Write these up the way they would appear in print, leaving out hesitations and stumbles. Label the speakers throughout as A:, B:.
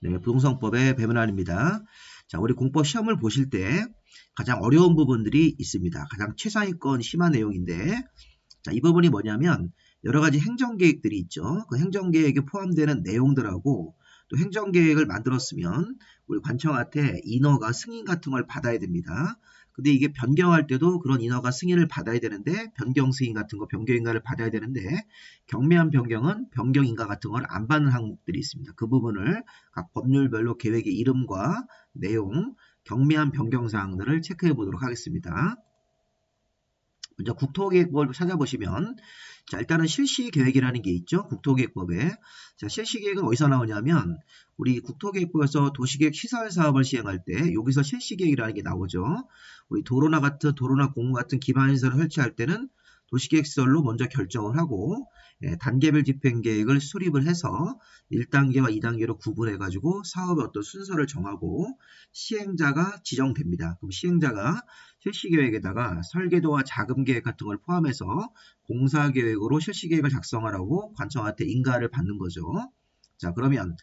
A: 네, 부동산법의 배문환입니다. 자, 우리 공법 시험을 보실 때 가장 어려운 부분들이 있습니다. 가장 최상위권 심한 내용인데, 자, 이 부분이 뭐냐면 여러 가지 행정계획들이 있죠. 그 행정계획에 포함되는 내용들하고 또 행정계획을 만들었으면 우리 관청한테 인허가 승인 같은 걸 받아야 됩니다. 근데 이게 변경할 때도 그런 인허가 승인을 받아야 되는데 변경 승인 같은 거 변경인가를 받아야 되는데 경미한 변경은 변경인가 같은 걸 안 받는 항목들이 있습니다. 그 부분을 각 법률별로 계획의 이름과 내용, 경미한 변경 사항들을 체크해 보도록 하겠습니다. 먼저 국토계획법을 찾아보시면 자, 일단은 실시계획이라는 게 있죠. 국토계획법에. 자, 실시계획은 어디서 나오냐면 우리 국토계획법에서 도시계획 시설사업을 시행할 때 여기서 실시계획이라는 게 나오죠. 우리 도로나 공원 같은 기반시설을 설치할 때는 도시계획시설로 먼저 결정을 하고 단계별 집행계획을 수립을 해서 1단계와 2단계로 구분해가지고 사업의 어떤 순서를 정하고 시행자가 지정됩니다. 그럼 시행자가 실시계획에다가 설계도와 자금계획 같은 걸 포함해서 공사계획으로 실시계획을 작성하라고 관청한테 인가를 받는 거죠. 자, 그러면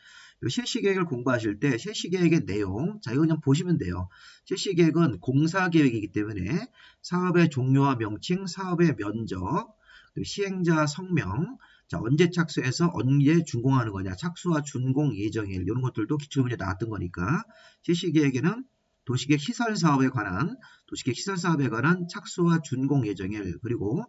A: 실시계획을 공부하실 때 실시계획의 내용, 자, 이거 그냥 보시면 돼요. 실시계획은 공사계획이기 때문에 사업의 종류와 명칭, 사업의 면적, 시행자 성명, 자, 언제 착수해서 언제 준공하는 거냐, 착수와 준공 예정일, 이런 것들도 기출문제 나왔던 거니까 실시계획에는 도시계획 시설사업에 관한 착수와 준공 예정일, 그리고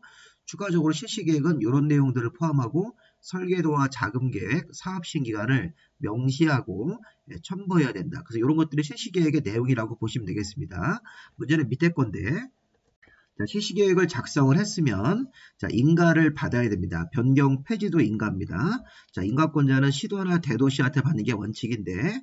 A: 추가적으로 실시계획은 이런 내용들을 포함하고 설계도와 자금계획, 사업시행기간을 명시하고 첨부해야 된다. 그래서 이런 것들이 실시계획의 내용이라고 보시면 되겠습니다. 문제는 밑에 건데, 자, 실시계획을 작성을 했으면 자, 인가를 받아야 됩니다. 변경 폐지도 인가입니다. 자, 인가권자는 시도나 대도시한테 받는 게 원칙인데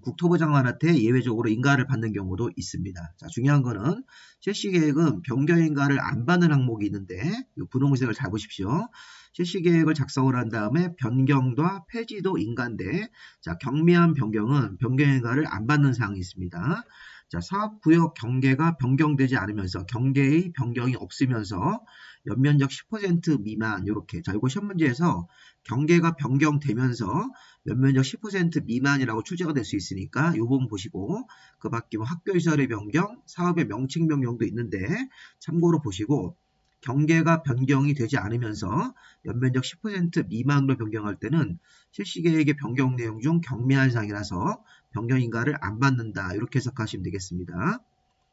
A: 국토부 장관한테 예외적으로 인가를 받는 경우도 있습니다. 자, 중요한 거는 실시계획은 변경 인가를 안 받는 항목이 있는데 분홍색을 잘 보십시오. 실시계획을 작성을 한 다음에 변경과 폐지도 인가인데 자, 경미한 변경은 변경 인가를 안 받는 사항이 있습니다. 자, 사업구역 경계가 변경되지 않으면서 경계의 변경이 없으면서 연면적 10% 미만 이렇게 자, 이거 시험 문제에서 경계가 변경되면서 연면적 10% 미만이라고 출제가 될 수 있으니까 이 부분 보시고 그 밖에 뭐 학교시설의 변경, 사업의 명칭 변경도 있는데 참고로 보시고 경계가 변경이 되지 않으면서 연면적 10% 미만으로 변경할 때는 실시계획의 변경 내용 중 경미한 사항이라서 변경인가를 안 받는다. 이렇게 해석하시면 되겠습니다.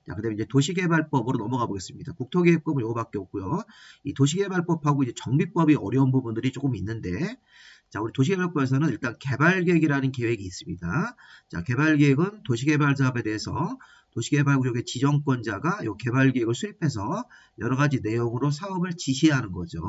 A: 자, 그 다음에 이제 도시개발법으로 넘어가 보겠습니다. 국토계획법은 이거밖에 없고요. 이 도시개발법하고 이제 정비법이 어려운 부분들이 조금 있는데, 자, 우리 도시개발법에서는 일단 개발계획이라는 계획이 있습니다. 자, 개발계획은 도시개발 사업에 대해서 도시개발구역의 지정권자가 이 개발계획을 수립해서 여러 가지 내용으로 사업을 지시하는 거죠.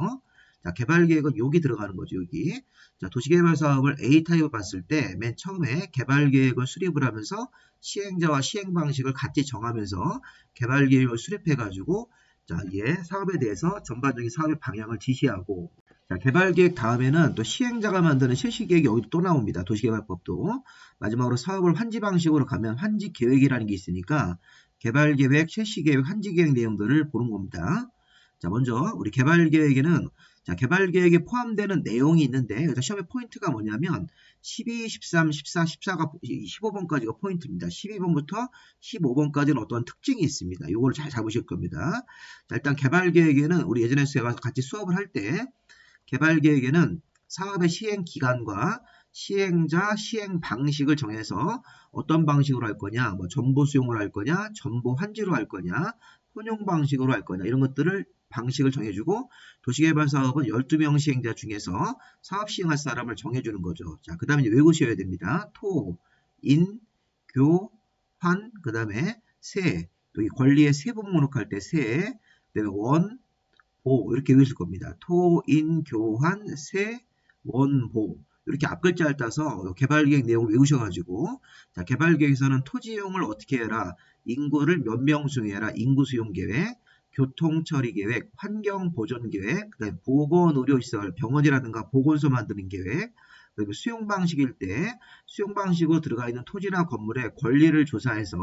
A: 자, 개발계획은 여기 들어가는 거죠, 여기. 자, 도시개발 사업을 A타입을 봤을 때 맨 처음에 개발계획을 수립을 하면서 시행자와 시행 방식을 같이 정하면서 개발계획을 수립해가지고 자, 사업에 대해서 전반적인 사업의 방향을 지시하고 자, 개발계획 다음에는 또 시행자가 만드는 실시계획이 여기도 또 나옵니다. 도시개발법도. 마지막으로 사업을 환지 방식으로 가면 환지계획이라는 게 있으니까 개발계획, 실시계획, 환지계획 내용들을 보는 겁니다. 자, 먼저 우리 개발계획에는 자, 개발계획에 포함되는 내용이 있는데 여기서 시험의 포인트가 뭐냐면 12, 13, 14, 14가 15번까지가 포인트입니다. 12번부터 15번까지는 어떤 특징이 있습니다. 이걸 잘 잡으실 겁니다. 자, 일단 개발계획에는 우리 예전에 같이 수업을 할 때 개발계획에는 사업의 시행 기간과 시행자, 시행 방식을 정해서 어떤 방식으로 할 거냐, 뭐 전보 수용을 할 거냐, 전보 환지로 할 거냐, 혼용 방식으로 할 거냐 이런 것들을 방식을 정해주고 도시개발 사업은 12명 시행자 중에서 사업 시행할 사람을 정해주는 거죠. 자, 그 다음에 외우셔야 됩니다. 토, 인, 교, 환, 그 다음에 세, 여기 권리의 세분 목록할 때 세, 그 다음에 원, 보 이렇게 외우실 겁니다. 토, 인, 교환, 세, 원, 보 이렇게 앞글자를 따서 개발계획 내용을 외우셔가지고 자, 개발계획에서는 토지 이용을 어떻게 해라, 인구를 몇 명 수용해라, 인구 수용 계획, 교통처리 계획, 환경보존 계획, 그다음에 보건의료시설, 병원이라든가 보건소 만드는 계획, 그다음에 수용 방식일 때 수용 방식으로 들어가 있는 토지나 건물의 권리를 조사해서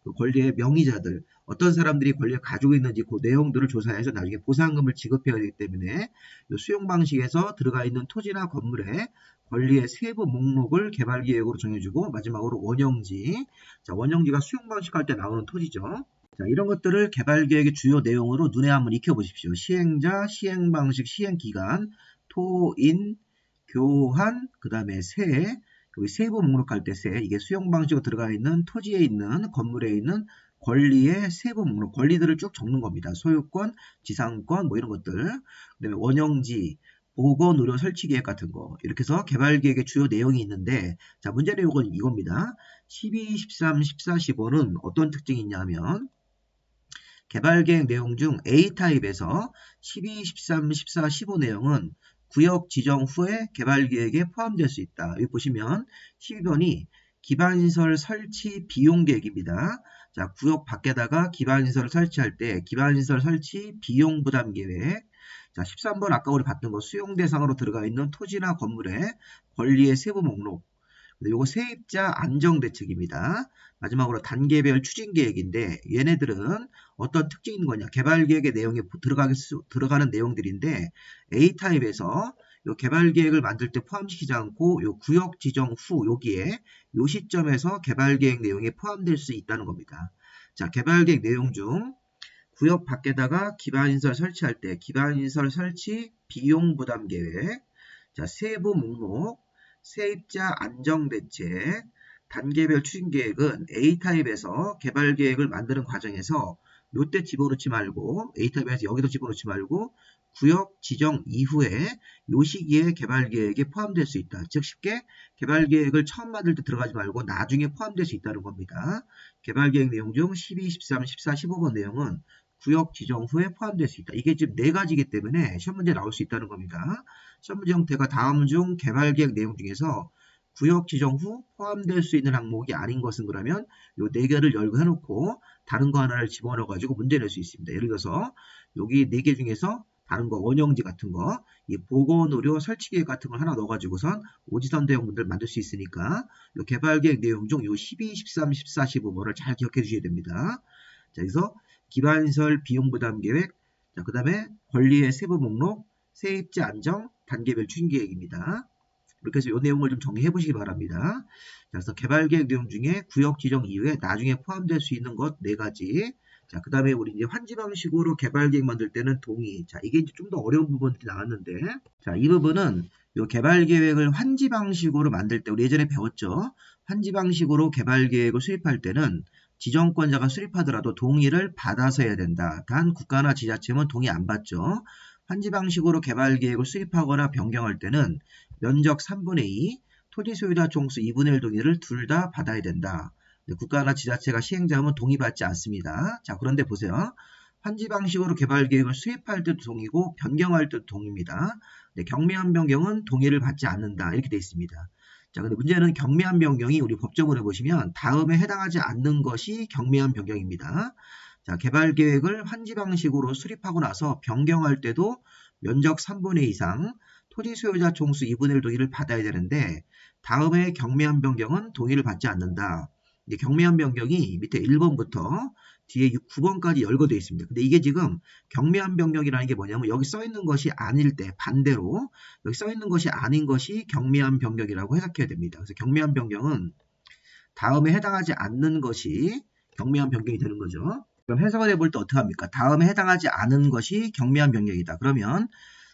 A: 그 권리의 명의자들 어떤 사람들이 권리를 가지고 있는지 그 내용들을 조사해서 나중에 보상금을 지급해야 되기 때문에 이 수용 방식에서 들어가 있는 토지나 건물의 권리의 세부 목록을 개발계획으로 정해주고 마지막으로 원형지. 자, 원형지가 수용 방식 할 때 나오는 토지죠. 자, 이런 것들을 개발계획의 주요 내용으로 눈에 한번 익혀보십시오. 시행자, 시행방식, 시행기간, 토인, 교환, 그 다음에 세, 여기 세부 목록할 때 세, 이게 수용 방식으로 들어가 있는 토지에 있는 건물에 있는 권리의 세부 목록, 권리들을 쭉 적는 겁니다. 소유권, 지상권, 뭐 이런 것들. 그 다음에 원형지, 보건, 의료, 설치 계획 같은 거. 이렇게 해서 개발계획의 주요 내용이 있는데, 자, 문제 내용은 이겁니다. 12, 13, 14, 15는 어떤 특징이 있냐면, 개발계획 내용 중 A타입에서 12, 13, 14, 15 내용은 구역 지정 후에 개발계획에 포함될 수 있다. 여기 보시면 12번이 기반시설 설치 비용 계획입니다. 자, 구역 밖에다가 기반시설을 설치할 때 기반시설 설치 비용 부담 계획. 자, 13번 아까 우리 봤던 거 수용 대상으로 들어가 있는 토지나 건물의 권리의 세부 목록. 요거 세입자 안정 대책입니다. 마지막으로 단계별 추진 계획인데 얘네들은 어떤 특징인 거냐? 개발 계획의 내용에 들어가는 내용들인데 A 타입에서 요 개발 계획을 만들 때 포함시키지 않고 요 구역 지정 후 여기에 요 시점에서 개발 계획 내용에 포함될 수 있다는 겁니다. 자, 개발 계획 내용 중 구역 밖에다가 기반시설 설치할 때 기반시설 설치 비용 부담 계획, 자, 세부 목록, 세입자 안정대책, 단계별 추진계획은 A타입에서 개발계획을 만드는 과정에서 요때 집어넣지 말고 A타입에서 여기도 집어넣지 말고 구역 지정 이후에 요 시기에 개발계획에 포함될 수 있다. 즉 쉽게 개발계획을 처음 만들 때 들어가지 말고 나중에 포함될 수 있다는 겁니다. 개발계획 내용 중 12, 13, 14, 15번 내용은 구역 지정 후에 포함될 수 있다. 이게 지금 4가지이기 때문에 시험 문제 나올 수 있다는 겁니다. 시험 문제 형태가 다음 중 개발계획 내용 중에서 구역 지정 후 포함될 수 있는 항목이 아닌 것은 그러면 요 4개를 열고 해놓고 다른 거 하나를 집어넣어 가지고 문제 낼 수 있습니다. 예를 들어서 여기 4개 중에서 다른 거 원형지 같은 거, 이 보건의료 설치계획 같은 걸 하나 넣어가지고선 오지선 대형문들 만들 수 있으니까 요 개발계획 내용 중 요 12, 13, 14, 15번을 잘 기억해 주셔야 됩니다. 자, 그래서 기반시설 비용부담 계획, 자, 그 다음에 권리의 세부 목록, 세입자 안정, 단계별 추진 계획입니다. 이렇게 해서 이 내용을 좀 정리해 보시기 바랍니다. 자, 그래서 개발계획 내용 중에 구역 지정 이후에 나중에 포함될 수 있는 것 4가지. 자, 그 다음에 우리 이제 환지 방식으로 개발계획 만들 때는 동의. 자, 이게 이제 좀 더 어려운 부분들이 나왔는데, 자, 이 부분은 요 개발계획을 환지 방식으로 만들 때 우리 예전에 배웠죠. 환지 방식으로 개발계획을 수립할 때는 지정권자가 수립하더라도 동의를 받아서 해야 된다. 단 국가나 지자체는 동의 안 받죠. 환지 방식으로 개발계획을 수립하거나 변경할 때는 면적 3분의 2, 토지 소유자 총수 2분의 1 동의를 둘 다 받아야 된다. 국가나 지자체가 시행자면 동의받지 않습니다. 자, 그런데 보세요. 환지 방식으로 개발계획을 수립할 때도 동의고 변경할 때도 동의입니다. 경미한 변경은 동의를 받지 않는다. 이렇게 되어 있습니다. 자, 근데 문제는 경미한 변경이 우리 법적으로 보시면 다음에 해당하지 않는 것이 경미한 변경입니다. 자, 개발계획을 환지 방식으로 수립하고 나서 변경할 때도 면적 3분의 2 이상, 토지 소유자 총수 2분의 1 동의를 받아야 되는데 다음에 경미한 변경은 동의를 받지 않는다. 이제 경미한 변경이 밑에 1번부터 뒤에 9번까지 열거되어 있습니다. 근데 이게 지금 경미한 변경이라는 게 뭐냐면 여기 써 있는 것이 아닐 때 반대로 여기 써 있는 것이 아닌 것이 경미한 변경이라고 해석해야 됩니다. 그래서 경미한 변경은 다음에 해당하지 않는 것이 경미한 변경이 되는 거죠. 그럼 해석을 해볼 때 어떻게 합니까? 다음에 해당하지 않은 것이 경미한 변경이다. 그러면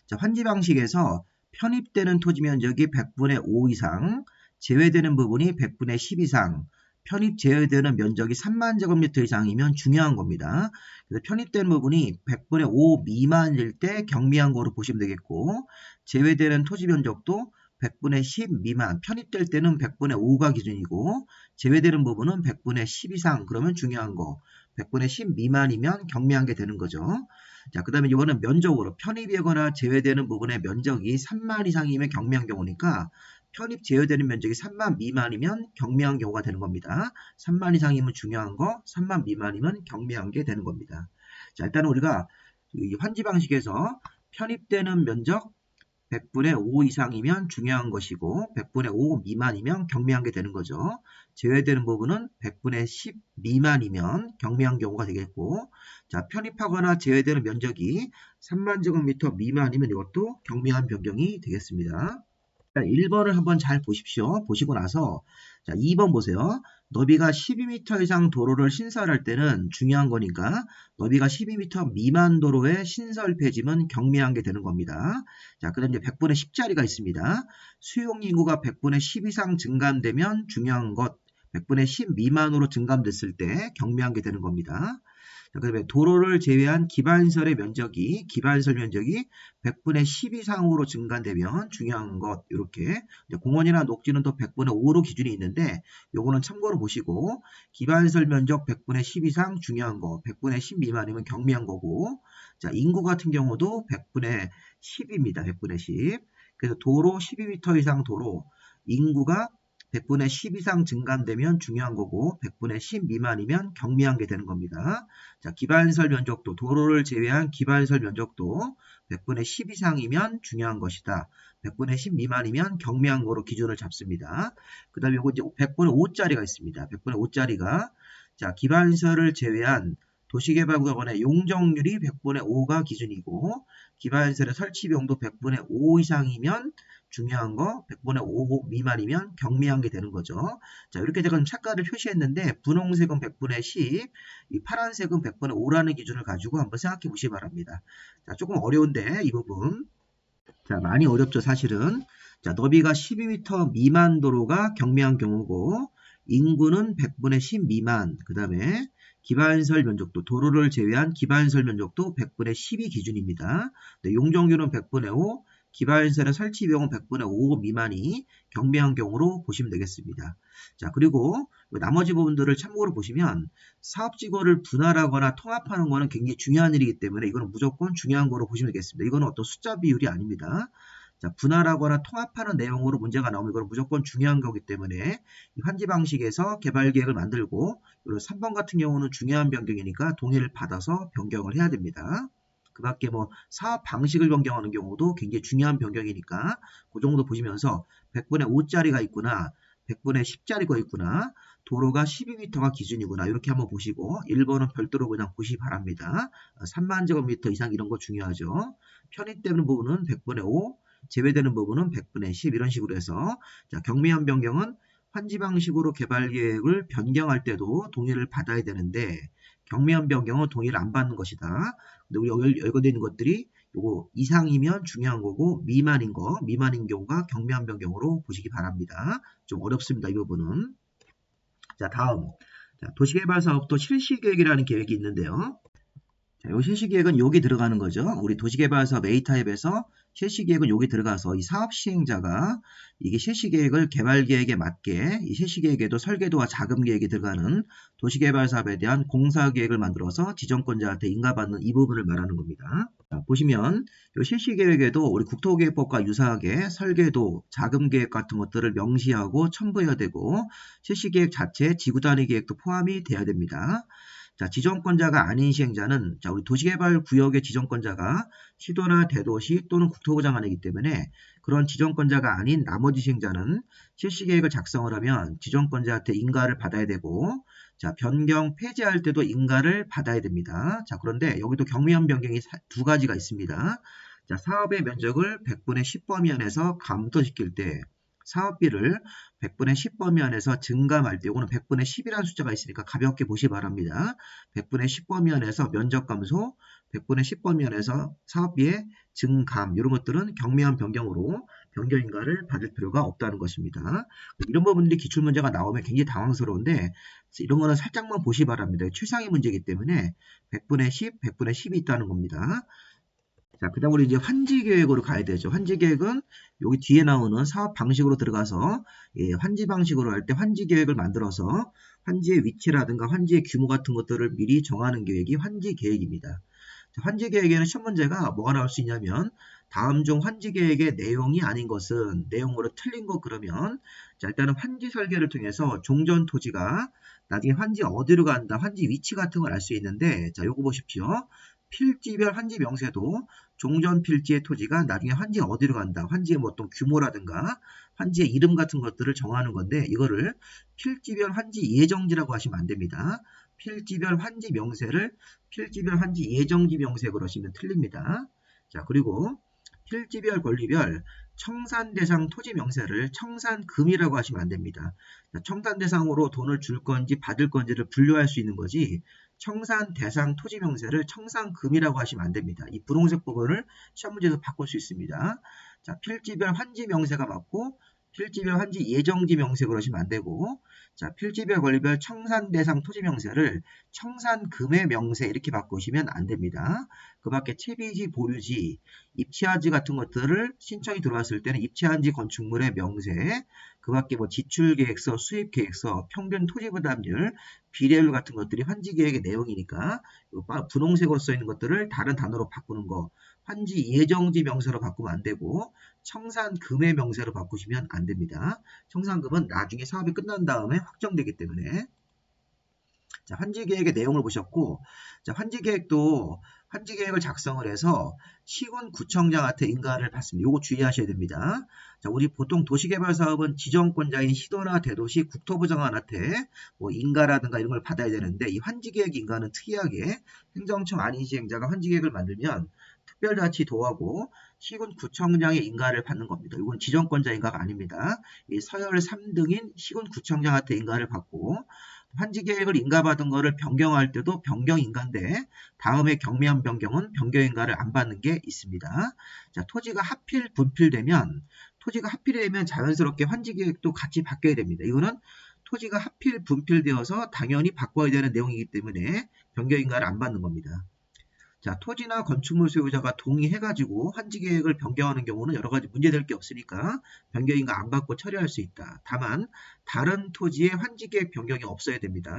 A: 자, 환지 방식에서 편입되는 토지 면적이 100분의 5 이상, 제외되는 부분이 100분의 10 이상, 편입 제외되는 면적이 3만 제곱미터 이상이면 중요한 겁니다. 그래서 편입된 부분이 100분의 5 미만일 때 경미한 거로 보시면 되겠고 제외되는 토지 면적도 100분의 10 미만, 편입될 때는 100분의 5가 기준이고 제외되는 부분은 100분의 10 이상, 그러면 중요한 거 100분의 10 미만이면 경미한 게 되는 거죠. 자, 그 다음에 이거는 면적으로 편입이거나 제외되는 부분의 면적이 3만 이상이면 경미한 경우니까 편입 제외되는 면적이 3만 미만이면 경미한 경우가 되는 겁니다. 3만 이상이면 중요한 거, 3만 미만이면 경미한 게 되는 겁니다. 자, 일단 우리가 환지 방식에서 편입되는 면적 100분의 5 이상이면 중요한 것이고 100분의 5 미만이면 경미한 게 되는 거죠. 제외되는 부분은 100분의 10 미만이면 경미한 경우가 되겠고, 자, 편입하거나 제외되는 면적이 3만 제곱미터 미만이면 이것도 경미한 변경이 되겠습니다. 자, 1번을 한번 잘 보십시오. 보시고 나서 자, 2번 보세요. 너비가 12m 이상 도로를 신설할 때는 중요한 거니까 너비가 12m 미만 도로의 신설 폐지면 경미한 게 되는 겁니다. 자, 그 다음 이제 100분의 10짜리가 있습니다. 수용 인구가 100분의 10 이상 증감되면 중요한 것, 100분의 10 미만으로 증감됐을 때 경미한 게 되는 겁니다. 자, 그다음에 도로를 제외한 기반시설의 면적이 100분의 10 이상으로 증가되면 중요한 것, 이렇게 공원이나 녹지는 또 100분의 5로 기준이 있는데 요거는 참고로 보시고, 기반시설 면적 100분의 10 이상 중요한 거, 100분의 10 미만이면 경미한 거고, 자, 인구 같은 경우도 100분의 10입니다. 100분의 10. 그래서 도로 12m 이상 도로 인구가 100분의 10 이상 증감되면 중요한 거고 100분의 10 미만이면 경미한 게 되는 겁니다. 자, 기반시설 면적도, 도로를 제외한 기반시설 면적도 100분의 10 이상이면 중요한 것이다. 100분의 10 미만이면 경미한 거로 기준을 잡습니다. 그 다음에 이거 이제 100분의 5짜리가 있습니다. 100분의 5짜리가 자, 기반시설을 제외한 도시개발구역원의 용적률이 100분의 5가 기준이고 기반시설의 설치 비용도 100분의 5 이상이면 중요한 거, 100분의 5 미만이면 경미한 게 되는 거죠. 자, 이렇게 제가 착가를 표시했는데 분홍색은 100분의 10, 이 파란색은 100분의 5라는 기준을 가지고 한번 생각해 보시기 바랍니다. 자, 조금 어려운데 이 부분. 자, 많이 어렵죠, 사실은. 자, 너비가 12m 미만 도로가 경미한 경우고 인구는 100분의 10 미만, 그 다음에 기반시설 면적도, 도로를 제외한 기반시설 면적도 100분의 10이 기준입니다. 네, 용적률은 100분의 5, 기반시설의 설치 비용은 100분의 5 미만이 경미한 경우로 보시면 되겠습니다. 자, 그리고 나머지 부분들을 참고로 보시면 사업지구를 분할하거나 통합하는 거는 굉장히 중요한 일이기 때문에 이거는 무조건 중요한 거로 보시면 되겠습니다. 이거는 어떤 숫자 비율이 아닙니다. 자, 분할하거나 통합하는 내용으로 문제가 나오면 이건 무조건 중요한 거기 때문에 환지 방식에서 개발 계획을 만들고, 그리고 3번 같은 경우는 중요한 변경이니까 동의를 받아서 변경을 해야 됩니다. 그 밖에 뭐 사업 방식을 변경하는 경우도 굉장히 중요한 변경이니까 그 정도 보시면서 100분의 5짜리가 있구나, 100분의 10짜리가 있구나, 도로가 12m가 기준이구나, 이렇게 한번 보시고 1번은 별도로 그냥 보시기 바랍니다. 3만 제곱미터 이상 이런 거 중요하죠. 편입되는 부분은 100분의 5, 제외되는 부분은 100분의 10 이런 식으로 해서, 자, 경미한 변경은 환지 방식으로 개발 계획을 변경할 때도 동의를 받아야 되는데 경미한 변경은 동의를 안 받는 것이다. 근데 우리 여기 열거되어 있는 것들이 요거 이상이면 중요한 거고 미만인 경우가 경미한 변경으로 보시기 바랍니다. 좀 어렵습니다, 이 부분은. 자, 다음. 자, 도시개발사업도 실시계획이라는 계획이 있는데요. 자, 요 실시계획은 여기 들어가는 거죠. 우리 도시개발사업 A타입에서 실시계획은 여기 들어가서 이 사업시행자가 이게 실시계획을 개발계획에 맞게 이 실시계획에도 설계도와 자금계획이 들어가는 도시개발사업에 대한 공사계획을 만들어서 지정권자한테 인가받는 이 부분을 말하는 겁니다. 자, 보시면 이 실시계획에도 우리 국토계획법과 유사하게 설계도, 자금계획 같은 것들을 명시하고 첨부해야 되고 실시계획 자체에 지구단위 계획도 포함이 돼야 됩니다. 자, 지정권자가 아닌 시행자는, 자, 우리 도시개발구역의 지정권자가 시도나 대도시 또는 국토부 장관이기 때문에 그런 지정권자가 아닌 나머지 시행자는 실시계획을 작성을 하면 지정권자한테 인가를 받아야 되고, 자, 변경 폐지할 때도 인가를 받아야 됩니다. 자, 그런데 여기도 경미한 변경이 두 가지가 있습니다. 자, 사업의 면적을 100분의 10 범위 안에서 감소시킬 때 사업비를 100분의 10 범위 안에서 증감할 때, 이거는 100분의 10이라는 숫자가 있으니까 가볍게 보시기 바랍니다. 100분의 10 범위 안에서 면적 감소, 100분의 10 범위 안에서 사업비의 증감, 이런 것들은 경미한 변경으로 변경인가를 받을 필요가 없다는 것입니다. 이런 부분들이 기출문제가 나오면 굉장히 당황스러운데 이런 거는 살짝만 보시기 바랍니다. 최상위 문제이기 때문에 100분의 10, 100분의 10이 있다는 겁니다. 자, 그 다음 우리 이제 환지 계획으로 가야 되죠. 환지 계획은 여기 뒤에 나오는 사업 방식으로 들어가서, 예, 환지 방식으로 할 때 환지 계획을 만들어서 환지의 위치라든가 환지의 규모 같은 것들을 미리 정하는 계획이 환지 계획입니다. 자, 환지 계획에는 시험 문제가 뭐가 나올 수 있냐면 다음 중 환지 계획의 내용이 아닌 것은, 내용으로 틀린 거 그러면, 자, 일단은 환지 설계를 통해서 종전 토지가 나중에 환지 어디로 간다, 환지 위치 같은 걸 알 수 있는데, 자, 요거 보십시오. 필지별 환지 명세도 종전 필지의 토지가 나중에 환지가 어디로 간다. 환지의 뭐 어떤 규모라든가 환지의 이름 같은 것들을 정하는 건데 이거를 필지별 환지 예정지라고 하시면 안 됩니다. 필지별 환지 명세를 필지별 환지 예정지 명세 그러시면 틀립니다. 자, 그리고 필지별 권리별 청산 대상 토지 명세를 청산금이라고 하시면 안 됩니다. 청산 대상으로 돈을 줄 건지 받을 건지를 분류할 수 있는 거지 청산 대상 토지 명세를 청산금이라고 하시면 안 됩니다. 이 분홍색 부분을 시험 문제에서 바꿀 수 있습니다. 자, 필지별 환지 명세가 맞고 필지별 환지 예정지 명세 그러시면 안 되고 자, 필지별 권리별 청산 대상 토지 명세를 청산금의 명세 이렇게 바꾸시면 안 됩니다. 그 밖에 채비지, 보유지, 입치한지 같은 것들을 신청이 들어왔을 때는 입치한지 건축물의 명세, 그 밖에 뭐 지출계획서, 수입계획서, 평균 토지부담률, 비례율 같은 것들이 환지계획의 내용이니까 분홍색으로 써있는 것들을 다른 단어로 바꾸는 거 환지 예정지 명세로 바꾸면 안 되고 청산금의 명세로 바꾸시면 안 됩니다. 청산금은 나중에 사업이 끝난 다음에 확정되기 때문에 자, 환지계획의 내용을 보셨고 자, 환지계획을 작성을 해서 시군구청장한테 인가를 받습니다. 이거 주의하셔야 됩니다. 자, 우리 보통 도시개발사업은 지정권자인 시도나 대도시 국토부 장관한테 뭐 인가라든가 이런 걸 받아야 되는데 이 환지계획 인가는 특이하게 행정청 안인시행자가 환지계획을 만들면 특별자치도하고 시군구청장의 인가를 받는 겁니다. 이건 지정권자 인가가 아닙니다. 이 서열 3등인 시군구청장한테 인가를 받고 환지계획을 인가받은 거를 변경할 때도 변경인가인데 다음에 경미한 변경은 변경인가를 안 받는 게 있습니다. 자, 토지가 하필 분필되면 자연스럽게 환지계획도 같이 바뀌어야 됩니다. 이거는 토지가 하필 분필되어서 당연히 바꿔야 되는 내용이기 때문에 변경인가를 안 받는 겁니다. 자, 토지나 건축물 소유자가 동의해가지고 환지계획을 변경하는 경우는 여러 가지 문제될 게 없으니까 변경인가 안 받고 처리할 수 있다. 다만 다른 토지의 환지계획 변경이 없어야 됩니다.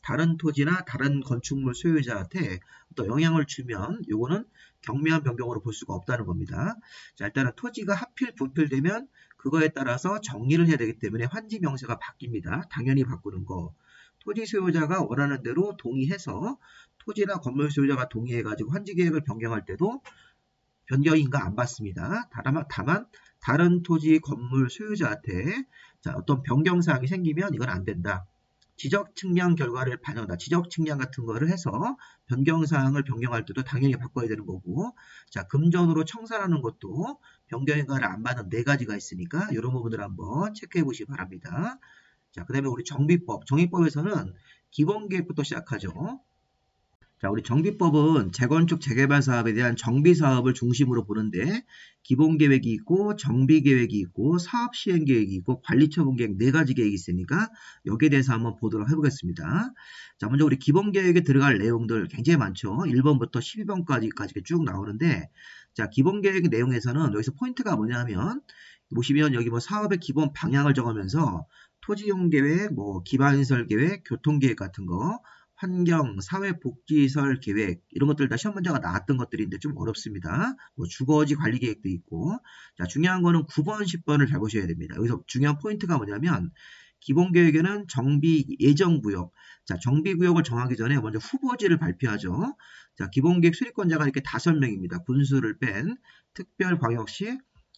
A: 다른 토지나 다른 건축물 소유자한테 또 영향을 주면 요거는 경미한 변경으로 볼 수가 없다는 겁니다. 자, 일단은 토지가 하필 분필되면 그거에 따라서 정리를 해야 되기 때문에 환지 명세가 바뀝니다. 당연히 바꾸는 거. 토지 소유자가 원하는 대로 동의해서 토지나 건물 소유자가 동의해가지고 환지계획을 변경할 때도 변경인가 안 받습니다. 다만 다른 토지 건물 소유자한테 자, 어떤 변경사항이 생기면 이건 안 된다. 지적 측량 결과를 반영한다. 지적 측량 같은 거를 해서 변경사항을 변경할 때도 당연히 바꿔야 되는 거고 자, 금전으로 청산하는 것도 변경인가를 안 받는 4가지가 있으니까 이런 부분들 한번 체크해 보시기 바랍니다. 자, 그 다음에 우리 정비법. 정비법에서는 기본계획부터 시작하죠. 자, 우리 정비법은 재건축 재개발 사업에 대한 정비 사업을 중심으로 보는데 기본계획이 있고 정비계획이 있고 사업시행계획이 있고 관리처분계획 4가지 계획이 있으니까 여기에 대해서 한번 보도록 해보겠습니다. 자, 먼저 우리 기본계획에 들어갈 내용들 굉장히 많죠. 1번부터 12번까지 쭉 나오는데 자, 기본계획 내용에서는 여기서 포인트가 뭐냐면 보시면 여기 뭐 사업의 기본 방향을 정하면서 토지용계획, 뭐 기반시설계획, 교통계획 같은 거 환경, 사회복지시설 계획 이런 것들 다 시험 문제가 나왔던 것들인데 좀 어렵습니다. 뭐 주거지 관리 계획도 있고 자, 중요한 거는 9번, 10번을 잘 보셔야 됩니다. 여기서 중요한 포인트가 뭐냐면 기본계획에는 정비 예정구역 자, 정비구역을 정하기 전에 먼저 후보지를 발표하죠. 자, 기본계획 수립권자가 이렇게 5명입니다. 군수를 뺀 특별광역시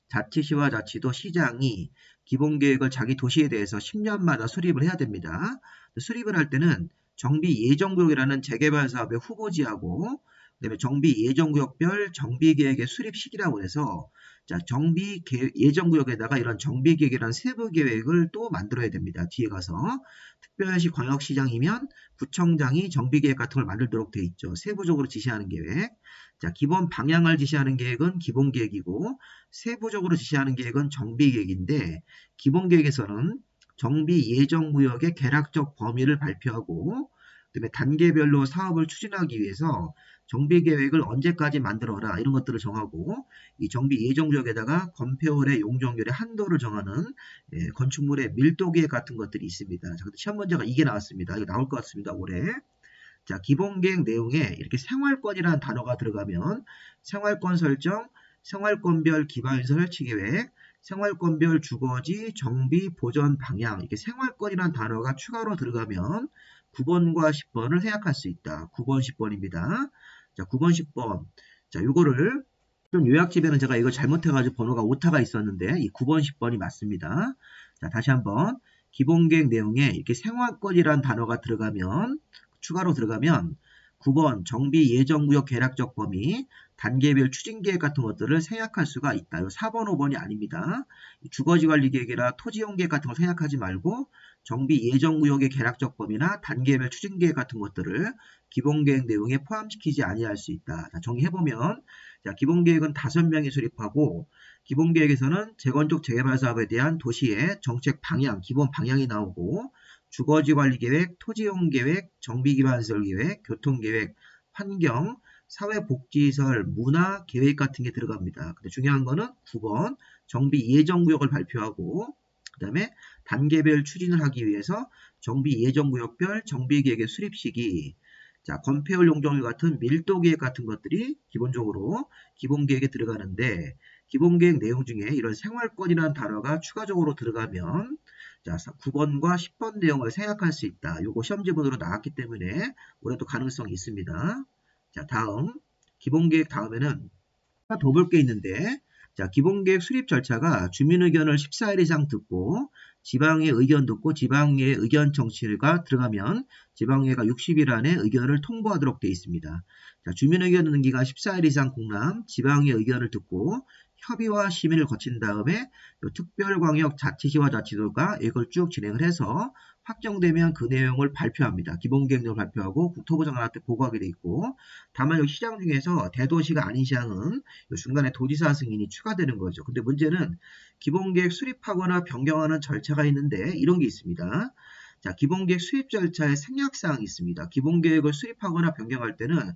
A: 자치시와 자치도 시장이 기본계획을 자기 도시에 대해서 10년마다 수립을 해야 됩니다. 수립을 할 때는 정비 예정구역이라는 재개발 사업의 후보지하고 그다음에 정비 예정구역별 정비계획의 수립 시기라고 해서 자, 정비 예정구역에다가 이런 정비계획이라는 세부계획을 또 만들어야 됩니다. 뒤에 가서 특별시 광역시장이면 구청장이 정비계획 같은 걸 만들도록 돼 있죠. 세부적으로 지시하는 계획. 자, 기본 방향을 지시하는 계획은 기본계획이고 세부적으로 지시하는 계획은 정비계획인데 기본계획에서는 정비 예정구역의 개략적 범위를 발표하고 그다음에 단계별로 사업을 추진하기 위해서 정비계획을 언제까지 만들어라 이런 것들을 정하고 이 정비 예정구역에다가 건폐율의 용적률의 한도를 정하는 건축물의 밀도계획 같은 것들이 있습니다. 자, 시험 문제가 이게 나왔습니다. 이거 나올 것 같습니다. 올해. 자, 기본계획 내용에 이렇게 생활권이라는 단어가 들어가면 생활권 설정, 생활권별 기반시설 설치계획, 생활권별 주거지, 정비, 보전 방향 이렇게 생활권이라는 단어가 추가로 들어가면 9번과 10번을 생략할 수 있다. 9번, 10번입니다. 자, 9번, 10번. 자, 요거를 좀 요약집에는 제가 이거 잘못해가지고 번호가 오타가 있었는데 이 9번, 10번이 맞습니다. 자, 다시 한번 기본계획 내용에 이렇게 생활권이란 단어가 들어가면 추가로 들어가면 9번 정비 예정구역 계략적 범위 단계별 추진계획 같은 것들을 생략할 수가 있다. 요 4번, 5번이 아닙니다. 주거지관리계획이나 토지용계획 같은 걸 생략하지 말고 정비 예정구역의 계략적 범위나 단계별 추진계획 같은 것들을 기본계획 내용에 포함시키지 아니할 수 있다. 자, 정리해보면 자, 기본계획은 5명이 수립하고 기본계획에서는 재건축 재개발 사업에 대한 도시의 정책 방향, 기본 방향이 나오고 주거지관리계획, 토지용계획, 정비기반시설계획, 교통계획, 환경, 사회복지시설, 문화계획 같은 게 들어갑니다. 근데 중요한 거는 9번 정비 예정구역을 발표하고 그 다음에 단계별 추진을 하기 위해서 정비 예정구역별 정비계획의 수립 시기 자, 건폐율 용적률 같은 밀도계획 같은 것들이 기본적으로 기본계획에 들어가는데 기본계획 내용 중에 이런 생활권이라는 단어가 추가적으로 들어가면 자, 9번과 10번 내용을 생략할 수 있다. 요거 시험 지문으로 나왔기 때문에 올해도 가능성이 있습니다. 자, 다음 기본계획 다음에는 하나 더 볼 게 있는데 자, 기본계획 수립 절차가 주민 의견을 14일 이상 듣고 지방의 의견 듣고 지방의 의견 청취가 들어가면 지방의회가 60일 안에 의견을 통보하도록 되어 있습니다. 자, 주민 의견 듣는 기간 14일 이상 공람, 지방의 의견을 듣고 협의와 심의를 거친 다음에 특별광역자치시와 자치도가 이걸 쭉 진행을 해서 확정되면 그 내용을 발표합니다. 기본계획 내용을 발표하고 국토부 장관한테 보고하게 돼 있고 다만 여기 시장 중에서 대도시가 아닌 시장은 중간에 도지사 승인이 추가되는 거죠. 근데 문제는 기본계획 수립하거나 변경하는 절차가 있는데 이런 게 있습니다. 자, 기본계획 수립 절차에 생략사항이 있습니다. 기본계획을 수립하거나 변경할 때는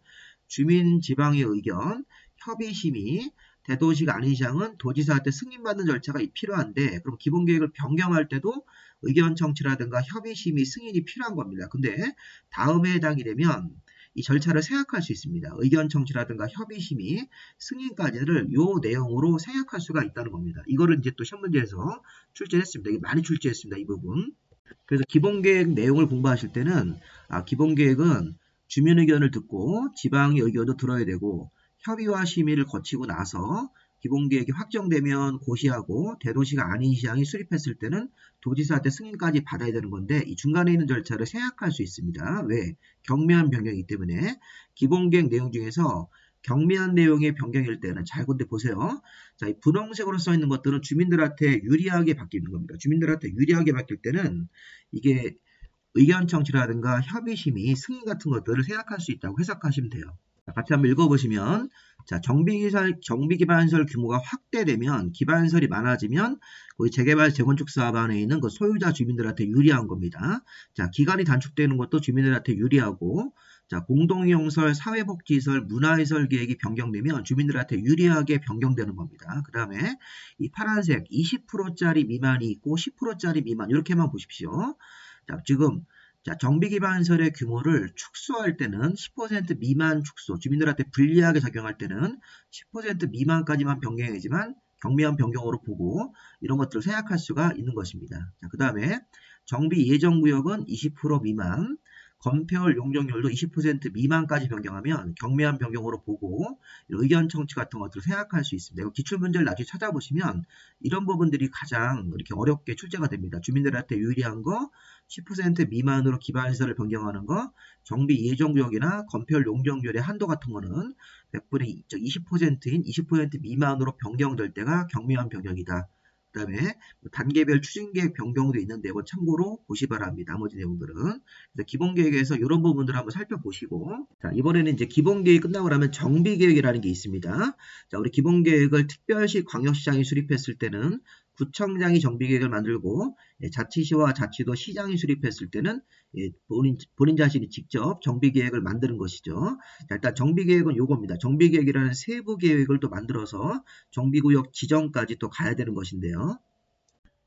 A: 주민 지방의 의견, 협의심의, 대도시가 아닌 시장은 도지사한테 승인받는 절차가 필요한데 그럼 기본계획을 변경할 때도 의견 청취라든가 협의심의 승인이 필요한 겁니다. 근데 다음에 해당이 되면 이 절차를 생략할 수 있습니다. 의견 청취라든가 협의심의 승인까지를 요 내용으로 생략할 수가 있다는 겁니다. 이거를 이제 또 시험 문제에서 출제했습니다. 이게 많이 출제했습니다. 이 부분. 그래서 기본계획 내용을 공부하실 때는 기본계획은 주민 의견을 듣고 지방의 의견도 들어야 되고 협의와 심의를 거치고 나서 기본계획이 확정되면 고시하고 대도시가 아닌 시장이 수립했을 때는 도지사한테 승인까지 받아야 되는 건데 이 중간에 있는 절차를 생략할 수 있습니다. 왜? 경미한 변경이기 때문에 기본계획 내용 중에서 경미한 내용의 변경일 때는 잘 근데 보세요. 자, 이 분홍색으로 써 있는 것들은 주민들한테 유리하게 바뀌는 겁니다. 주민들한테 유리하게 바뀔 때는 이게 의견 청취라든가 협의심의 승인 같은 것들을 생략할 수 있다고 해석하시면 돼요. 같이 한번 읽어보시면 자, 정비기반시설 규모가 확대되면 기반시설이 많아지면 거기 재개발 재건축 사업 안에 있는 그 소유자 주민들한테 유리한 겁니다. 자, 기간이 단축되는 것도 주민들한테 유리하고 자, 공동이용시설, 사회복지시설, 문화시설 계획이 변경되면 주민들한테 유리하게 변경되는 겁니다. 그 다음에 이 파란색 20%짜리 미만이 있고 10%짜리 미만 이렇게만 보십시오. 자, 지금 자, 정비기반시설의 규모를 축소할 때는 10% 미만 축소, 주민들한테 불리하게 작용할 때는 10% 미만까지만 변경이지만 경미한 변경으로 보고 이런 것들을 생략할 수가 있는 것입니다. 자, 그 다음에 정비 예정구역은 20% 미만, 건폐율 용적률도 20% 미만까지 변경하면 경미한 변경으로 보고 의견 청취 같은 것들을 생각할 수 있습니다. 이거 기출문제를 나중에 찾아보시면 이런 부분들이 가장 이렇게 어렵게 출제가 됩니다. 주민들한테 유리한 거, 10% 미만으로 기반시설을 변경하는 거, 정비 예정구역이나 건폐율 용적률의 한도 같은 거는 100분의 20%인 20% 미만으로 변경될 때가 경미한 변경이다. 그 다음에 단계별 추진계획 변경도 있는데 이건 참고로 보시 바랍니다. 나머지 내용들은. 그래서 기본계획에서 이런 부분들을 한번 살펴보시고 자, 이번에는 이제 기본계획이 끝나고 나면 정비계획이라는 게 있습니다. 자, 우리 기본계획을 특별시 광역시장이 수립했을 때는 구청장이 정비계획을 만들고 자치시와 자치도 시장이 수립했을 때는 본인 자신이 직접 정비계획을 만드는 것이죠. 자, 일단 정비계획은 요겁니다. 정비계획이라는 세부 계획을 또 만들어서 정비구역 지정까지 또 가야 되는 것인데요.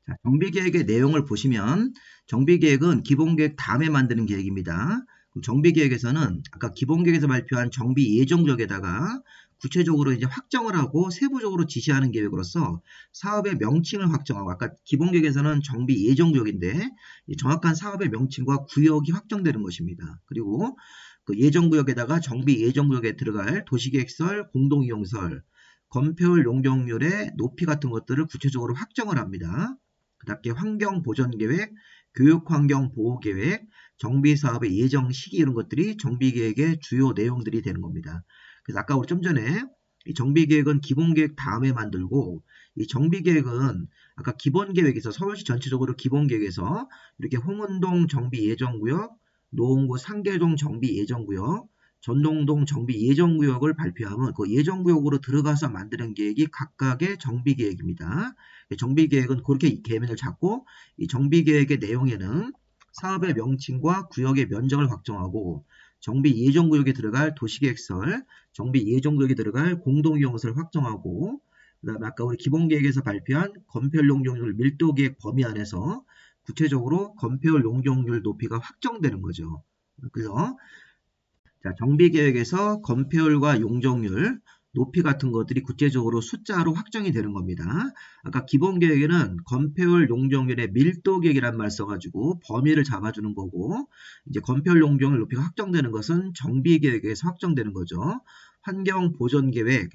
A: 자, 정비계획의 내용을 보시면 정비계획은 기본계획 다음에 만드는 계획입니다. 그럼 정비계획에서는 아까 기본계획에서 발표한 정비 예정구역에다가 구체적으로 이제 확정을 하고 세부적으로 지시하는 계획으로서 사업의 명칭을 확정하고 아까 기본계획에서는 정비 예정구역인데 정확한 사업의 명칭과 구역이 확정되는 것입니다. 그리고 그 예정구역에다가 정비 예정구역에 들어갈 도시계획설, 공동이용설, 건폐율 용적률의 높이 같은 것들을 구체적으로 확정을 합니다. 그 다음에 환경보전계획, 교육환경보호계획, 정비사업의 예정 시기 이런 것들이 정비계획의 주요 내용들이 되는 겁니다. 그래서 아까 우리 좀 전에 이 정비계획은 기본계획 다음에 만들고 이 정비계획은 아까 기본계획에서 서울시 전체적으로 기본계획에서 이렇게 홍은동 정비예정구역, 노원구 상계동 정비예정구역, 전동동 정비예정구역을 발표하면 그 예정구역으로 들어가서 만드는 계획이 각각의 정비계획입니다. 정비계획은 그렇게 개념을 잡고 이 정비계획의 내용에는 사업의 명칭과 구역의 면적을 확정하고 정비 예정구역에 들어갈 도시계획설, 정비 예정구역에 들어갈 공동이용설을 확정하고 그 다음에 아까 우리 기본계획에서 발표한 건폐율 용적률 밀도계획 범위 안에서 구체적으로 건폐율 용적률 높이가 확정되는 거죠. 그래서 자, 정비계획에서 건폐율과 용적률, 높이 같은 것들이 구체적으로 숫자로 확정이 되는 겁니다. 아까 기본계획에는 건폐율 용적률의 밀도계획이란 말 써가지고 범위를 잡아주는 거고 이제 건폐율 용적률 높이가 확정되는 것은 정비계획에서 확정되는 거죠. 환경보전계획,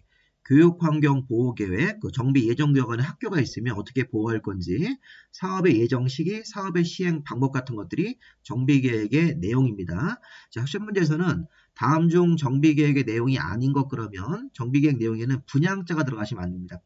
A: 교육환경보호계획, 그 정비 예정구역 안에 학교가 있으면 어떻게 보호할 건지, 사업의 예정 시기, 사업의 시행 방법 같은 것들이 정비계획의 내용입니다. 자, 시험 문제에서는 다음 중 정비계획의 내용이 아닌 것 그러면 정비계획 내용에는 분양자가 들어가시면 안 됩니다.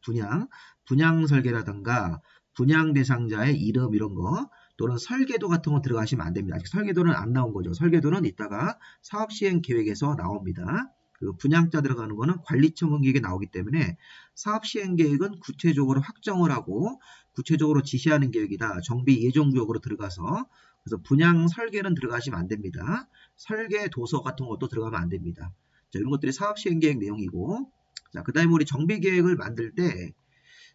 A: 분양 설계라든가 분양 대상자의 이름 이런 거 또는 설계도 같은 거 들어가시면 안 됩니다. 아직 설계도는 안 나온 거죠. 설계도는 이따가 사업 시행 계획에서 나옵니다. 그리고 분양자 들어가는 거는 관리청원 계획에 나오기 때문에 사업 시행 계획은 구체적으로 확정을 하고 구체적으로 지시하는 계획이다. 정비 예정구역으로 들어가서 그래서 분양 설계는 들어가시면 안 됩니다. 설계 도서 같은 것도 들어가면 안 됩니다. 자, 이런 것들이 사업 시행 계획 내용이고 자, 그다음에 우리 정비 계획을 만들 때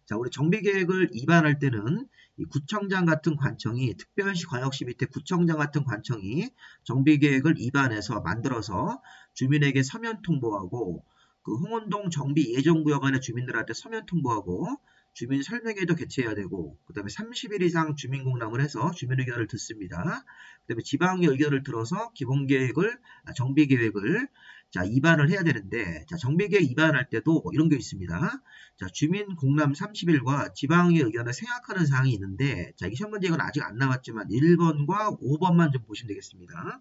A: 자, 우리 정비계획을 입안할 때는 이 구청장 같은 관청이 특별시 광역시 밑에 구청장 같은 관청이 정비계획을 입안해서 만들어서 주민에게 서면 통보하고 그 홍은동 정비 예정구역 안에 주민들한테 서면 통보하고 주민 설명회도 개최해야 되고 그 다음에 30일 이상 주민공람을 해서 주민 의견을 듣습니다. 그 다음에 지방의 의견을 들어서 기본계획을 정비계획을 자, 입안을 해야 되는데, 자, 정비계획 입안할 때도 이런 게 있습니다. 자, 주민 공람 30일과 지방의 의견을 생각하는 사항이 있는데, 자, 이 시험 문제 이건 아직 안 나왔지만 1번과 5번만 좀 보시면 되겠습니다.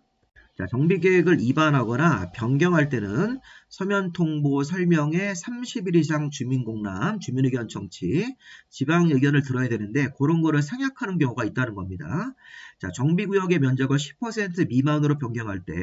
A: 자, 정비계획을 입안하거나 변경할 때는 서면 통보 설명에 30일 이상 주민공람, 주민의견 청취, 지방 의견을 들어야 되는데 그런 거를 생략하는 경우가 있다는 겁니다. 자, 정비구역의 면적을 10% 미만으로 변경할 때,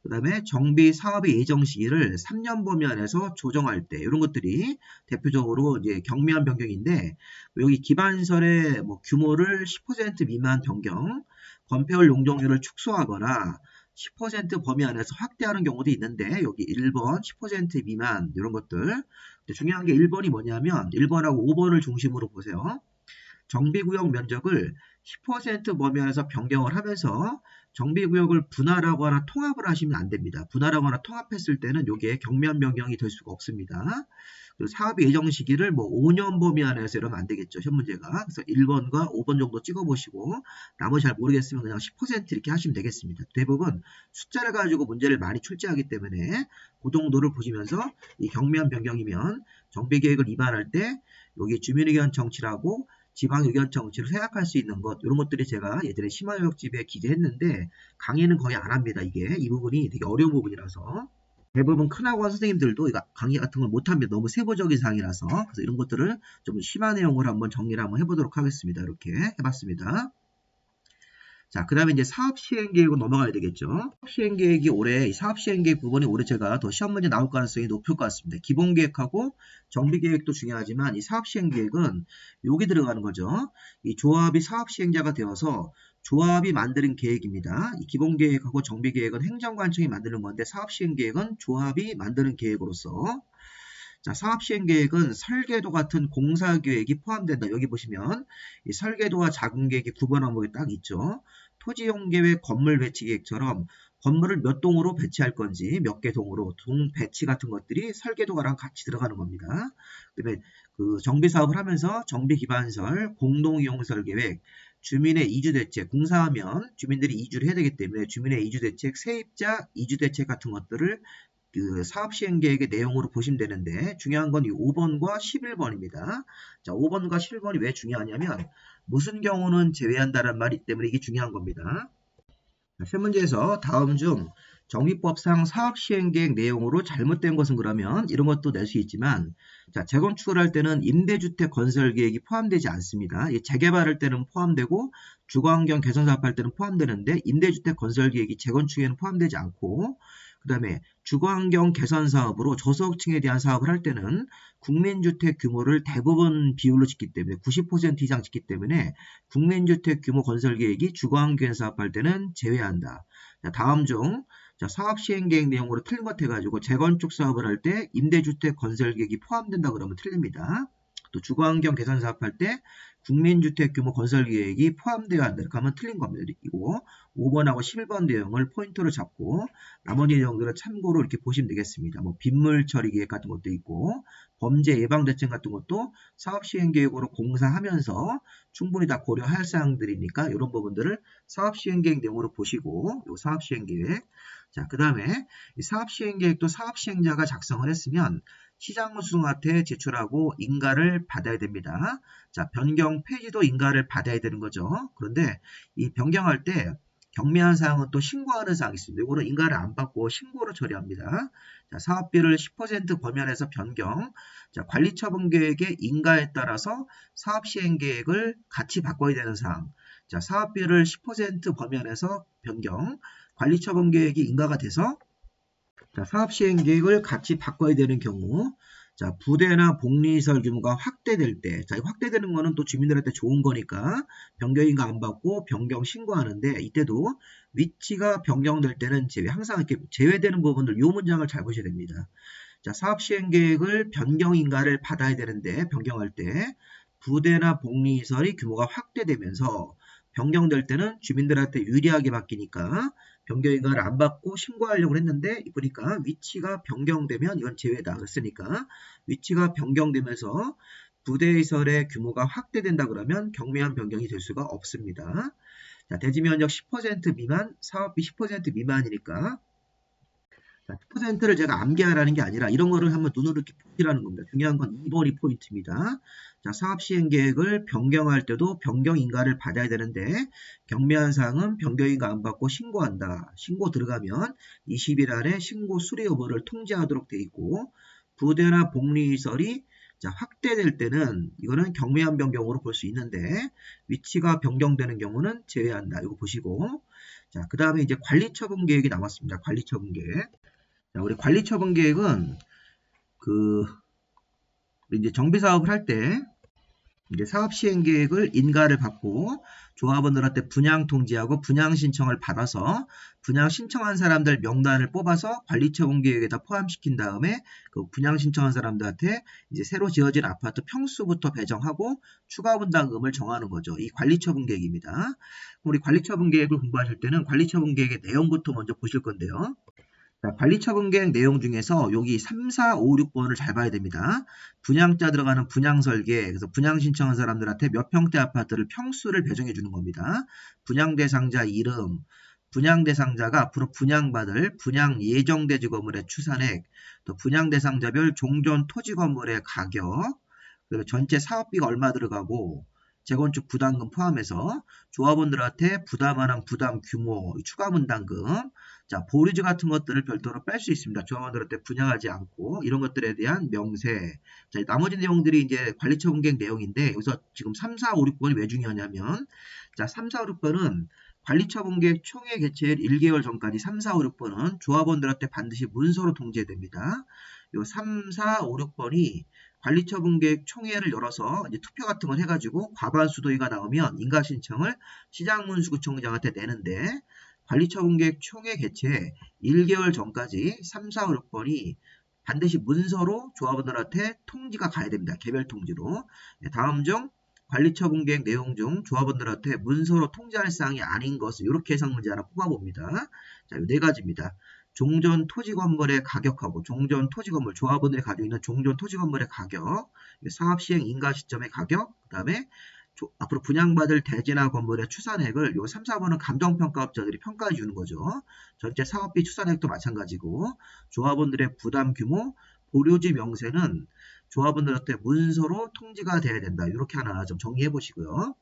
A: 그 다음에 정비 사업의 예정 시기를 3년 범위 안에서 조정할 때 이런 것들이 대표적으로 이제 경미한 변경인데 여기 기반설의 뭐 규모를 10% 미만 변경, 건폐율 용적률을 축소하거나 10% 범위 안에서 확대하는 경우도 있는데 여기 1번 10% 미만 이런 것들 근데 중요한 게 1번이 뭐냐면 1번하고 5번을 중심으로 보세요. 정비구역 면적을 10% 범위 안에서 변경을 하면서 정비구역을 분할하거나 통합을 하시면 안 됩니다. 분할하거나 통합했을 때는 이게 경미한 변경이 될 수가 없습니다. 그리고 사업 예정 시기를 뭐 5년 범위 안에서 이러면 안 되겠죠. 시험 문제가. 그래서 1번과 5번 정도 찍어보시고 나머지 잘 모르겠으면 그냥 10% 이렇게 하시면 되겠습니다. 대부분 숫자를 가지고 문제를 많이 출제하기 때문에 그 정도를 보시면서 이 경미한 변경이면 정비계획을 입안할 때 여기 주민의견 청취라고 지방의견 청취를 생각할 수 있는 것 이런 것들이 제가 예전에 심화교육집에 기재했는데 강의는 거의 안 합니다. 이게 이 부분이 되게 어려운 부분이라서 대부분 큰학원 선생님들도 이거 강의 같은 걸 못합니다. 너무 세부적인 사항이라서 그래서 이런 것들을 좀 심화 내용으로 한번 정리를 한번 해보도록 하겠습니다. 이렇게 해봤습니다. 자, 그 다음에 이제 사업시행계획으로 넘어가야 되겠죠. 사업시행계획이 올해, 사업시행계획 부분이 올해 제가 더 시험 문제 나올 가능성이 높을 것 같습니다. 기본계획하고 정비계획도 중요하지만 이 사업시행계획은 여기 들어가는 거죠. 이 조합이 사업시행자가 되어서 조합이 만드는 계획입니다. 이 기본계획하고 정비계획은 행정관청이 만드는 건데 사업시행계획은 조합이 만드는 계획으로서 자, 사업시행계획은 설계도 같은 공사계획이 포함된다. 여기 보시면 이 설계도와 자금계획이 구분 항목이 딱 있죠. 토지용계획, 건물 배치계획처럼 건물을 몇 동으로 배치할 건지 몇 개 동으로 동 배치 같은 것들이 설계도가랑 같이 들어가는 겁니다. 그다음에 그 정비사업을 하면서 정비기반설, 공동이용설 계획, 주민의 이주대책, 공사하면 주민들이 이주를 해야 되기 때문에 주민의 이주대책, 세입자 이주대책 같은 것들을 그 사업시행계획의 내용으로 보시면 되는데 중요한 건 이 5번과 11번입니다. 자, 5번과 11번이 왜 중요하냐면 무슨 경우는 제외한다는 말이기 때문에 이게 중요한 겁니다. 자, 세 문제에서 다음 중 정비법상 사업시행계획 내용으로 잘못된 것은 그러면 이런 것도 낼 수 있지만 자, 재건축을 할 때는 임대주택 건설계획이 포함되지 않습니다. 재개발할 때는 포함되고 주거환경 개선 사업할 때는 포함되는데 임대주택 건설계획이 재건축에는 포함되지 않고 그 다음에 주거환경 개선 사업으로 저소득층에 대한 사업을 할 때는 국민주택 규모를 대부분 비율로 짓기 때문에 90% 이상 짓기 때문에 국민주택 규모 건설계획이 주거환경 사업할 때는 제외한다. 자, 다음 중 사업시행계획 내용으로 틀린 것 해가지고 재건축 사업을 할 때 임대주택 건설계획이 포함된다 그러면 틀립니다. 또 주거환경 개선 사업할 때 국민주택 규모 건설계획이 포함되어야 한다. 이렇게 하면 틀린 겁니다. 이거 5번하고 11번 내용을 포인트로 잡고 나머지 내용들은 참고로 이렇게 보시면 되겠습니다. 뭐 빗물 처리 계획 같은 것도 있고 범죄 예방 대책 같은 것도 사업시행계획으로 공사하면서 충분히 다 고려할 사항들이니까 이런 부분들을 사업시행계획 내용으로 보시고 이 사업시행계획 자, 그 다음에 사업시행계획도 사업시행자가 작성을 했으면 시장노수청한테 제출하고 인가를 받아야 됩니다. 자, 변경 폐지도 인가를 받아야 되는 거죠. 그런데 이 변경할 때 경미한 사항은 또 신고하는 사항이 있습니다. 이거는 인가를 안 받고 신고로 처리합니다. 자, 사업비를 10% 범위안에서 변경. 자, 관리처분계획의 인가에 따라서 사업시행계획을 같이 바꿔야 되는 사항. 자, 사업비를 10% 범위안에서 변경. 관리처분계획이 인가가 돼서 자, 사업시행계획을 같이 바꿔야 되는 경우 자, 부대나 복리시설 규모가 확대될 때 자, 확대되는 거는 또 주민들한테 좋은 거니까 변경인가 안 받고 변경 신고하는데 이때도 위치가 변경될 때는 제외 항상 이렇게 제외되는 부분들 이 문장을 잘 보셔야 됩니다. 자, 사업시행계획을 변경인가를 받아야 되는데 변경할 때 부대나 복리시설이 규모가 확대되면서 변경될 때는 주민들한테 유리하게 바뀌니까 변경인가를 안 받고 신고하려고 했는데 보니까 위치가 변경되면 이건 제외다 그랬으니까 위치가 변경되면서 부대시설의 규모가 확대된다 그러면 경미한 변경이 될 수가 없습니다. 자, 대지면적 10% 미만, 사업비 10% 미만이니까 10%를 제가 암기하라는 게 아니라 이런 거를 한번 눈으로 이렇게 보시라는 겁니다. 중요한 건 2번이 포인트입니다. 자, 사업시행계획을 변경할 때도 변경인가를 받아야 되는데 경미한 사항은 변경인가 안 받고 신고한다. 신고 들어가면 20일 안에 신고 수리 여부를 통지하도록 되어 있고 부대나 복리시설이 자, 확대될 때는 이거는 경미한 변경으로 볼 수 있는데 위치가 변경되는 경우는 제외한다. 이거 보시고 자, 그 다음에 이제 관리처분계획이 남았습니다. 관리처분계획. 자, 우리 관리처분계획은 우리 이제 정비사업을 할 때 이제 사업시행계획을 인가를 받고 조합원들한테 분양 통지하고 분양 신청을 받아서 분양 신청한 사람들 명단을 뽑아서 관리처분계획에다 포함시킨 다음에 그 분양 신청한 사람들한테 이제 새로 지어진 아파트 평수부터 배정하고 추가 분담금을 정하는 거죠. 이 관리처분계획입니다. 우리 관리처분계획을 공부하실 때는 관리처분계획의 내용부터 먼저 보실 건데요. 자, 관리처분계획 내용 중에서 여기 3, 4, 5, 6번을 잘 봐야 됩니다. 분양자 들어가는 분양설계, 그래서 분양 신청한 사람들한테 몇 평대 아파트를 평수를 배정해 주는 겁니다. 분양 대상자 이름, 분양 대상자가 앞으로 분양받을 분양 예정대지 건물의 추산액, 또 분양 대상자별 종전 토지 건물의 가격, 그리고 전체 사업비가 얼마 들어가고 재건축 부담금 포함해서 조합원들한테 부담하는 부담 규모, 추가 분담금, 자, 보류지 같은 것들을 별도로 뺄 수 있습니다. 조합원들한테 분양하지 않고 이런 것들에 대한 명세. 자, 나머지 내용들이 이제 관리처분계획 내용인데 여기서 지금 3, 4, 5, 6번이 왜 중요하냐면 자, 3, 4, 5, 6번은 관리처분계획 총회 개최일 1개월 전까지 3, 4, 5, 6번은 조합원들한테 반드시 문서로 통지해야 됩니다. 요 3, 4, 5, 6번이 관리처분계획 총회를 열어서 이제 투표 같은 걸 해가지고 과반수 동의가 나오면 인가신청을 시장문수구청장한테 내는데 관리처분계획 총회 개최 1개월 전까지 3, 4, 5, 6번이 반드시 문서로 조합원들한테 통지가 가야 됩니다. 개별 통지로. 다음 중 관리처분계획 내용 중 조합원들한테 문서로 통지할 사항이 아닌 것은 이렇게 해석 문제 하나 뽑아봅니다. 자, 이 네 가지입니다. 종전 토지 건물의 가격하고 종전 토지 건물, 조합원들이 가지고 있는 종전 토지 건물의 가격, 사업 시행 인가 시점의 가격, 그 다음에 앞으로 분양받을 대지나 건물의 추산액을 요 3, 4번은 감정평가업자들이 평가해 주는 거죠. 전체 사업비 추산액도 마찬가지고 조합원들의 부담 규모, 보료지 명세는 조합원들한테 문서로 통지가 돼야 된다. 이렇게 하나 좀 정리해 보시고요.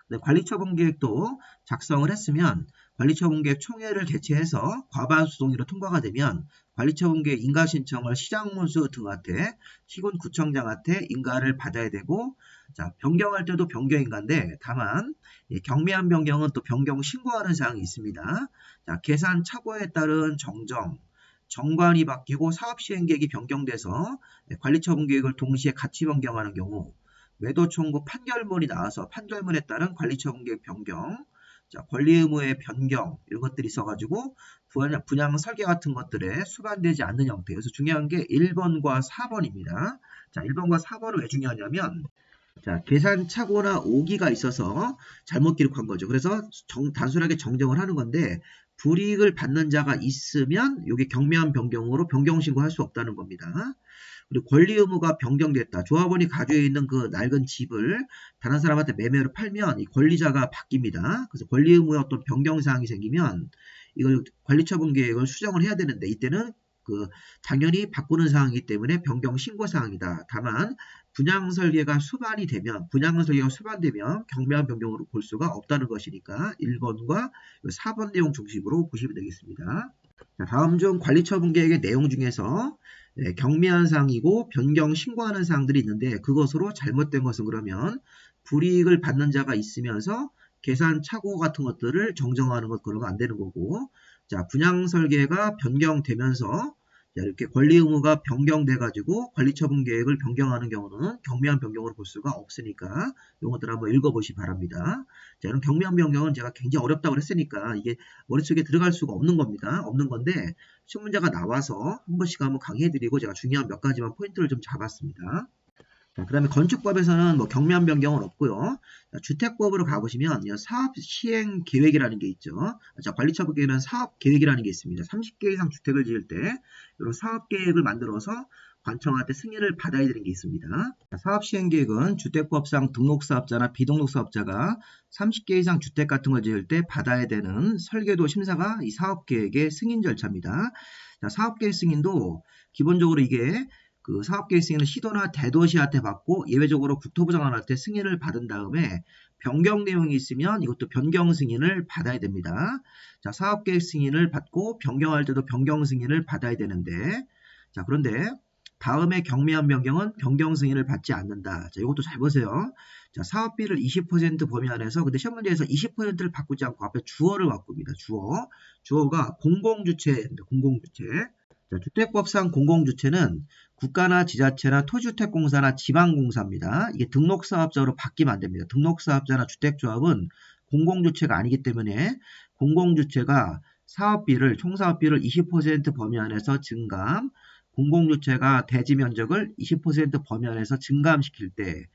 A: 네, 관리처분계획도 작성을 했으면 관리처분계획 총회를 개최해서 과반수 동의로 통과가 되면 관리처분계획 인가신청을 시장문수 등한테 시군구청장한테 인가를 받아야 되고, 자, 변경할 때도 변경인가인데 다만 경미한 변경은 또 변경 신고하는 사항이 있습니다. 자, 계산 착오에 따른 정관이 바뀌고 사업시행계획이 변경돼서 관리처분계획을 동시에 같이 변경하는 경우, 매도 청구 판결문이 나와서 판결문에 따른 관리처분계획 변경, 자, 권리의무의 변경 이런 것들이 있어가지고 분양 설계 같은 것들에 수반되지 않는 형태. 그래서 중요한 게 1번과 4번입니다. 자, 1번과 4번은 왜 중요하냐면, 자, 계산 착오나 오기가 있어서 잘못 기록한 거죠. 그래서 단순하게 정정을 하는 건데 불이익을 받는 자가 있으면 이게 경미한 변경으로 변경 신고할 수 없다는 겁니다. 그리고 권리 의무가 변경됐다. 조합원이 가지고 있는 그 낡은 집을 다른 사람한테 매매로 팔면 이 권리자가 바뀝니다. 그래서 권리 의무의 어떤 변경 사항이 생기면 이걸 관리처분 계획을 수정을 해야 되는데 이때는 당연히 바꾸는 사항이기 때문에 변경 신고 사항이다. 다만 분양 설계가 수반되면 경미한 변경으로 볼 수가 없다는 것이니까 1번과 4번 내용 중심으로 보시면 되겠습니다. 자, 다음 중 관리처분 계획의 내용 중에서 경미한 사항이고 변경 신고하는 사항들이 있는데 그것으로 잘못된 것은 그러면 불이익을 받는 자가 있으면서 계산 착오 같은 것들을 정정하는 것 그러면 안 되는 거고, 자, 분양 설계가 변경되면서 이렇게 권리 의무가 변경돼 가지고 관리처분 계획을 변경하는 경우는 경미한 변경으로 볼 수가 없으니까 이것들 한번 읽어보시기 바랍니다. 자, 이런 경미한 변경은 제가 굉장히 어렵다고 했으니까 이게 머릿속에 들어갈 수가 없는 겁니다. 없는 건데 신문자가 나와서 한 번씩 한번 강의해드리고 제가 중요한 몇 가지만 포인트를 좀 잡았습니다. 자, 그 다음에 건축법에서는 뭐 경미한 변경은 없고요. 자, 주택법으로 가보시면 사업 시행 계획이라는 게 있죠. 자, 관리처분 계획은 사업 계획이라는 게 있습니다. 30개 이상 주택을 지을 때 이런 사업 계획을 만들어서 관청한테 승인을 받아야 되는 게 있습니다. 자, 사업 시행 계획은 주택법상 등록사업자나 비등록사업자가 30개 이상 주택 같은 걸 지을 때 받아야 되는 설계도 심사가 이 사업 계획의 승인 절차입니다. 자, 사업 계획 승인도 기본적으로 이게 사업계획 승인은 시도나 대도시한테 받고 예외적으로 국토부 장관한테 승인을 받은 다음에 변경 내용이 있으면 이것도 변경 승인을 받아야 됩니다. 자, 사업계획 승인을 받고 변경할 때도 변경 승인을 받아야 되는데, 자, 그런데 다음에 경미한 변경은 변경 승인을 받지 않는다. 자, 이것도 잘 보세요. 자, 사업비를 20% 범위 안에서 근데 시험 문제에서 20%를 바꾸지 않고 앞에 주어를 바꿉니다. 주어가 공공주체입니다. 공공주체. 자, 주택법상 공공주체는 국가나 지자체나 토지주택공사나 지방공사입니다. 이게 등록사업자로 바뀌면 안 됩니다. 등록사업자나 주택조합은 공공주체가 아니기 때문에 공공주체가 총사업비를 20% 범위 안에서 증감, 공공주체가 대지면적을 20% 범위 안에서 증감시킬 때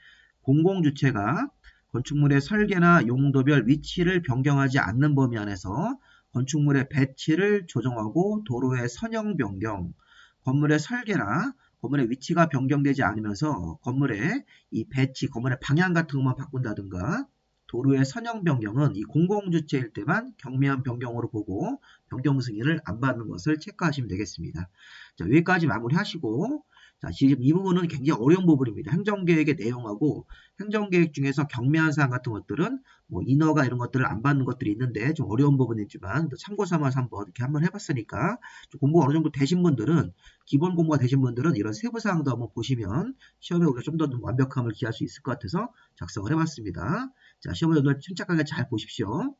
A: 공공주체가 건축물의 설계나 용도별 위치를 변경하지 않는 범위 안에서 건축물의 배치를 조정하고 도로의 선형 변경, 건물의 설계나 건물의 위치가 변경되지 않으면서 건물의 이 배치, 건물의 방향 같은 것만 바꾼다든가 도로의 선형 변경은 이 공공주체일 때만 경미한 변경으로 보고 변경 승인을 안 받는 것을 체크하시면 되겠습니다. 자, 여기까지 마무리하시고, 자, 지금 이 부분은 굉장히 어려운 부분입니다. 행정계획의 내용하고 행정계획 중에서 경미한 사항 같은 것들은 뭐 인허가 이런 것들을 안 받는 것들이 있는데 좀 어려운 부분이지만 참고 삼아서 이렇게 한번 해봤으니까 좀 공부 어느 정도 되신 분들은 기본 공부가 되신 분들은 이런 세부 사항도 한번 보시면 시험에 오기가 좀 더 완벽함을 기할 수 있을 것 같아서 작성을 해봤습니다. 자, 시험을 오늘 침착하게 잘 보십시오.